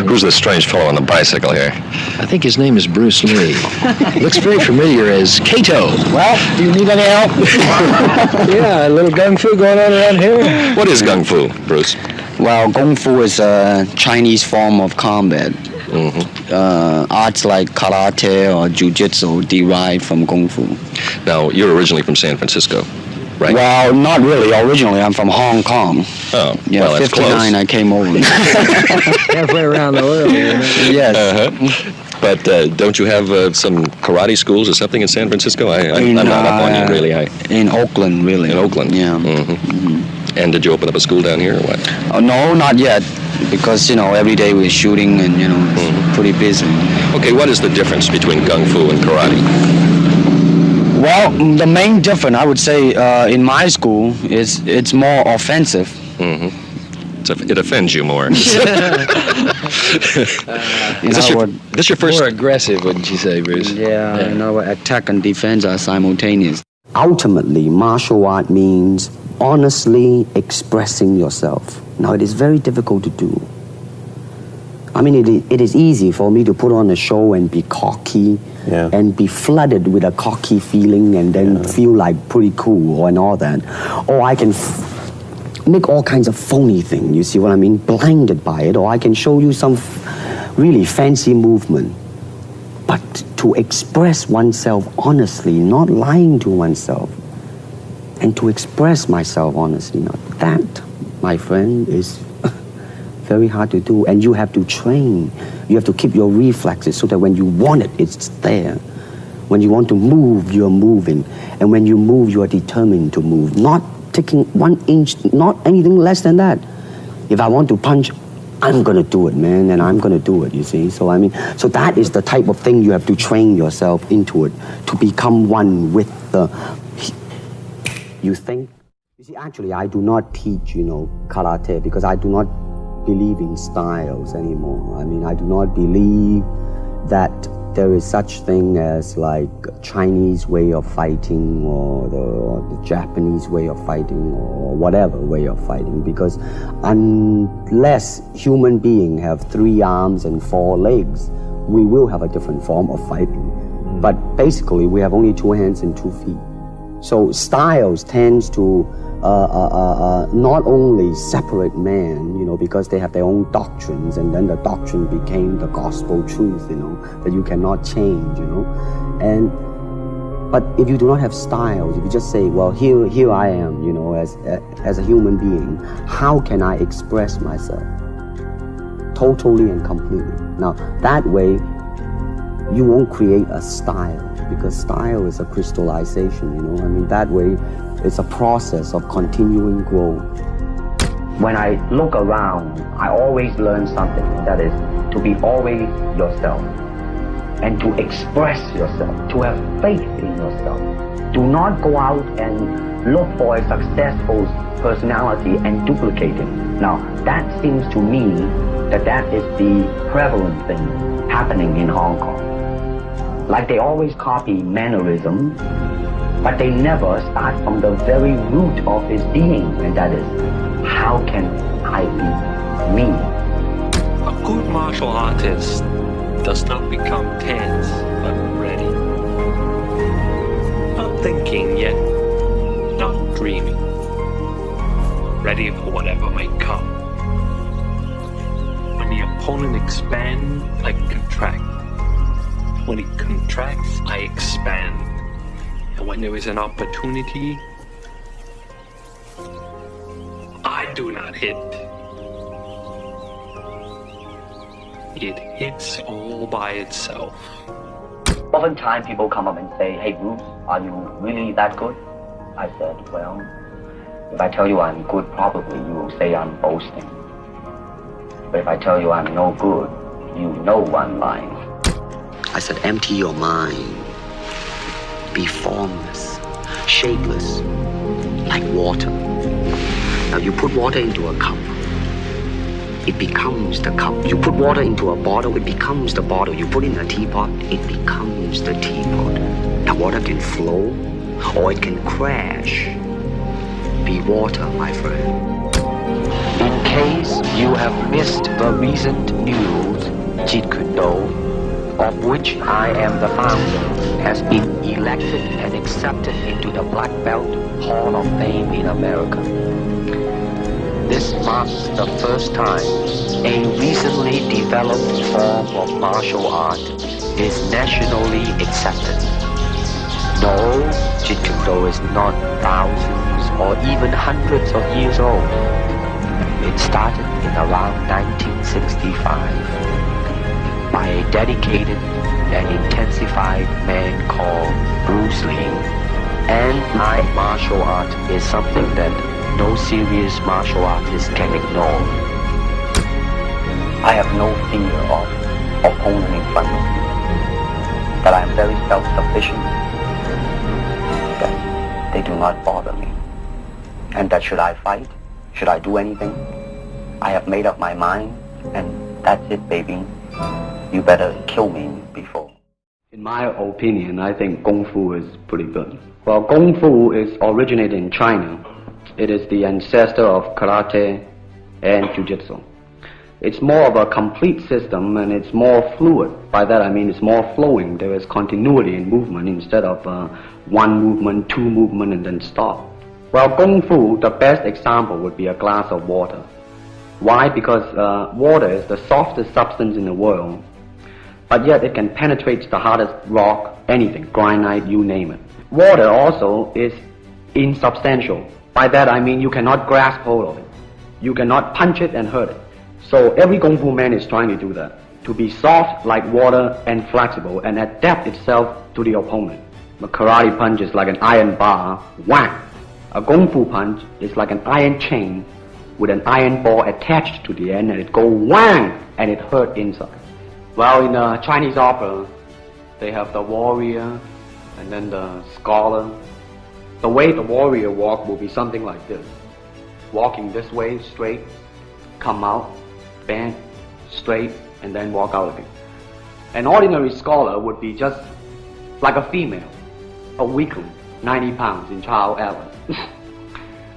Who's this strange fellow on the bicycle here? I think his name is Bruce Lee. Looks very familiar as Kato. Well, do you need any help? Yeah, a little gung fu going on around here. What is gung fu, Bruce? Well, Kung Fu is a Chinese form of combat. Arts like karate or jiu-jitsu derived from Kung Fu. Now, you're originally from San Francisco, right? Well, not really. Originally, I'm from Hong Kong. Oh, Yeah, well, that's 59, close. I came over. Halfway around the world. Yes. But don't you have some karate schools or something in San Francisco? I'm not up on you, really. In Oakland, really. In Oakland? Yeah. And did you open up a school down here or what? No, not yet. Because, every day we're shooting and, it's pretty busy. Okay, what is the difference between gung fu and karate? Well, the main difference, I would say, in my school is it's more offensive. It offends you more. Is this your first? More aggressive, wouldn't you say, Bruce? Yeah, attack and defense are simultaneous. Ultimately, martial art means honestly expressing yourself. Now, it is very difficult to do. I mean, it is easy for me to put on a show and be cocky and be flooded with a cocky feeling and then feel like pretty cool and all that. Or I can make all kinds of phony things, you see what I mean? Blinded by it. Or I can show you some really fancy movement. But to express oneself honestly, not lying to oneself, and to express myself honestly, now that, my friend, is very hard to do. And you have to train. You have to keep your reflexes so that when you want it, it's there. When you want to move, you're moving. And when you move, you are determined to move. Not taking 1 inch, not anything less than that. If I want to punch, I'm going to do it, man, and I'm going to do it, you see. So, so that is the type of thing you have to train yourself into it, to become one with the... You think? You see, actually, I do not teach, karate, because I do not believe in styles anymore. I do not believe that there is such thing as like Chinese way of fighting or the Japanese way of fighting or whatever way of fighting, because unless human beings have 3 arms and 4 legs, we will have a different form of fighting. But basically, we have only 2 hands and 2 feet. So styles tends to not only separate man, because they have their own doctrines, and then the doctrine became the gospel truth, that you cannot change, But if you do not have styles, if you just say, well, here I am, as a human being, how can I express myself? Totally and completely. Now, that way, you won't create a style, because style is a crystallization, that way it's a process of continuing growth. When I look around, I always learn something, that is to be always yourself and to express yourself, to have faith in yourself. Do not go out and look for a successful personality and duplicate it. Now, that seems to me that is the prevalent thing happening in Hong Kong. Like they always copy mannerism, but they never start from the very root of his being, and that is, how can I be me? A good martial artist does not become tense, but ready. Not thinking yet, not dreaming. Ready for whatever might come. When the opponent expands, I contract. When it contracts, I expand. And when there is an opportunity, I do not hit. It hits all by itself. Oftentimes people come up and say, hey Bruce, are you really that good? I said, well, if I tell you I'm good, probably you will say I'm boasting. But if I tell you I'm no good, you know I'm lying. I said, empty your mind. Be formless, shapeless, like water. Now you put water into a cup, it becomes the cup. You put water into a bottle, it becomes the bottle. You put in a teapot, it becomes the teapot. Now water can flow, or it can crash. Be water, my friend. In case you have missed the recent news, Jeet Kune, of which I am the founder, has been elected and accepted into the Black Belt Hall of Fame in America. This marks the first time a recently developed form of martial art is nationally accepted. No, Jeet Kune is not thousands or even hundreds of years old. It started in around 1965 by a dedicated and intensified man called Bruce Lee. And my martial art is something that no serious martial artist can ignore. I have no fear of opponent in front of me, but I am very self-sufficient, that they do not bother me. And that should I fight, should I do anything, I have made up my mind, and that's it, baby. You better kill me before. In my opinion, I think Kung Fu is pretty good. Well, Kung Fu is originated in China. It is the ancestor of Karate and Jiu-Jitsu. It's more of a complete system and it's more fluid. By that I mean it's more flowing. There is continuity in movement instead of one movement, two movement and then stop. Well, Kung Fu, the best example would be a glass of water. Why? Because water is the softest substance in the world, but yet it can penetrate the hardest rock, anything, granite, you name it. Water also is insubstantial. By that I mean you cannot grasp hold of it. You cannot punch it and hurt it. So every Kung Fu man is trying to do that. To be soft like water and flexible and adapt itself to the opponent. A karate punch is like an iron bar, whack. A Kung Fu punch is like an iron chain with an iron ball attached to the end and it go whang and it hurt inside. Well, in the Chinese opera, they have the warrior and then the scholar. The way the warrior walk will be something like this. Walking this way, straight, come out, bend, straight, and then walk out again. An ordinary scholar would be just like a female, a weakling, 90 pounds in child Alice.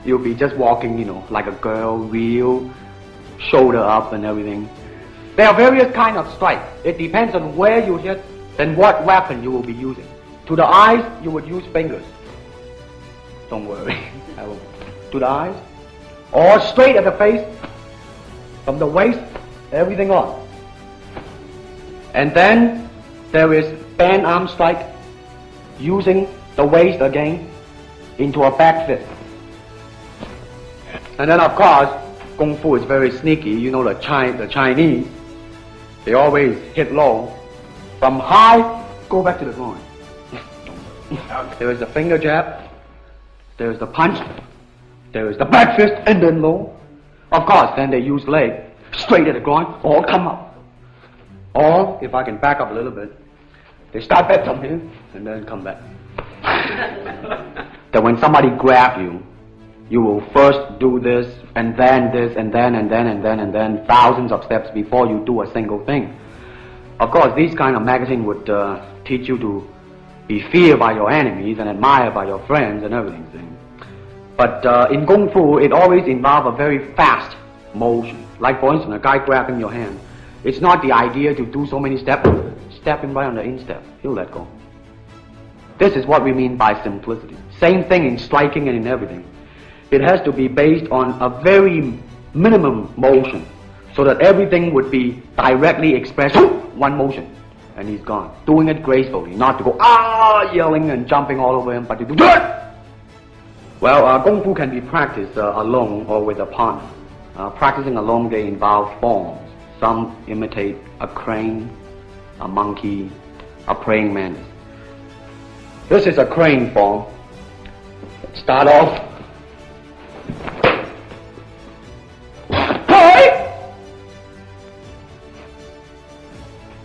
You'll be just walking, like a girl, real, shoulder up and everything. There are various kinds of strikes. It depends on where you hit and what weapon you will be using. To the eyes, you would use fingers. Don't worry. To the eyes. Or straight at the face, from the waist, everything on. And then there is band arm strike, using the waist again into a back fist. And then of course, Kung Fu is very sneaky. The Chinese, they always hit low. From high, go back to the groin. There is the finger jab, there is the punch, there is the back fist, and then low. Of course, then they use leg, straight at the groin, or come up. Or, if I can back up a little bit, they start back from here, and then come back. That when somebody grab you, you will first do this, and then this, and then thousands of steps before you do a single thing. Of course, these kind of magazine would teach you to be feared by your enemies and admired by your friends and everything. But in Kung Fu, it always involves a very fast motion. Like for instance, a guy grabbing your hand. It's not the idea to do so many steps, step him right on the instep, he'll let go. This is what we mean by simplicity. Same thing in striking and in everything. It has to be based on a very minimum motion, so that everything would be directly expressed, one motion, and he's gone. Doing it gracefully, not to go, yelling and jumping all over him, but to do it! Well, Kung Fu can be practiced alone or with a partner. Practicing alone, they involve forms. Some imitate a crane, a monkey, a praying mantis. This is a crane form. Start off.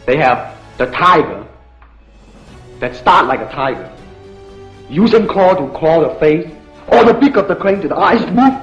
They have the tiger that start like a tiger, using claw to claw the face, or the beak of the crane to the eyes move.